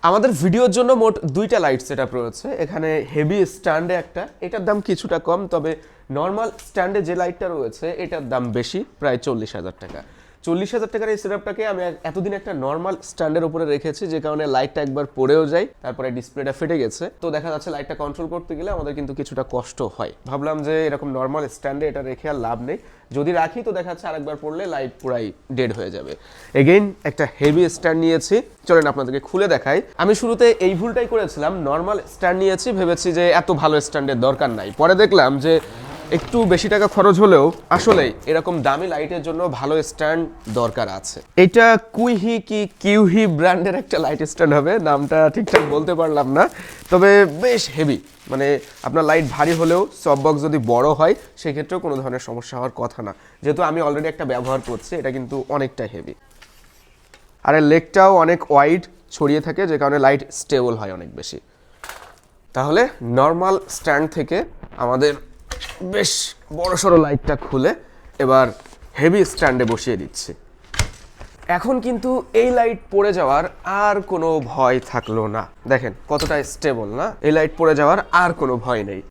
আমাদের ভিডিওর জন্য মোট দুইটা লাইট সেটআপ রয়েছে। এখানে হেভি স্ট্যান্ডে একটা, এটার দাম কিছুটা কম, তবে নর্মাল স্ট্যান্ডে যে লাইটটা রয়েছে এটার দাম বেশি, প্রায় 40,000 টাকা। 40,000 টাকার এই সেটআপটাকে আমি এতদিন একটা নর্মাল স্ট্যান্ডের উপরে রেখেছি, যে কারণে লাইটটা একবার পড়েও যায়, তারপরে ডিসপ্লেটা ফেটে গেছে। তো দেখা যাচ্ছে লাইটটা কন্ট্রোল করতে গেলে আমাদের কিন্তু কিছুটা কষ্ট হয়। ভাবলাম যে এরকম নর্মাল স্ট্যান্ডে এটা রেখে আর লাভ নেই, যদি রাখি তো দেখা যাচ্ছে আরেকবার পড়লে লাইট পুরাই ডেড হয়ে যাবে। এগেইন একটা হেভি স্ট্যান্ড নিয়েছি, চলেন আপনাদেরকে খুলে দেখাই। আমি শুরুতে এই ভুলটাই করেছিলাম, নর্মাল স্ট্যান্ড নিয়েছি, ভেবেছি যে এত ভালো স্ট্যান্ডের দরকার নাই। পরে দেখলাম যে একটু বেশি টাকা খরচ হলেও আসলেই এরকম দামি লাইটের জন্য ভালো স্ট্যান্ড দরকার আছে। এটা কুইহি কি কিউহি ব্র্যান্ডের একটা লাইট স্ট্যান্ড হবে, নামটা ঠিকঠাক বলতে পারলাম না, তবে বেশ হেভি। মানে আপনার লাইট ভারী হলেও সফট বক্স যদি বড় হয় সেক্ষেত্রেও কোনো ধরনের সমস্যা হওয়ার কথা না, যেহেতু আমি অলরেডি একটা ব্যবহার করছি। এটা কিন্তু অনেকটা হেভি, আর এর লেগটাও অনেক ওয়াইড ছড়িয়ে থাকে, যে কারণে লাইট স্টেবল হয় অনেক বেশি। তাহলে নর্মাল স্ট্যান্ড থেকে আমাদের বেশ বড়সড় লাইটটা খুলে এবার হেভি স্ট্যান্ডে বসিয়ে দিচ্ছি। এখন কিন্তু এই লাইট পড়ে যাওয়ার আর কোনো ভয় থাকলো না। দেখেন কতটা স্টেবল না, এই লাইট পড়ে যাওয়ার আর কোনো ভয় নেই।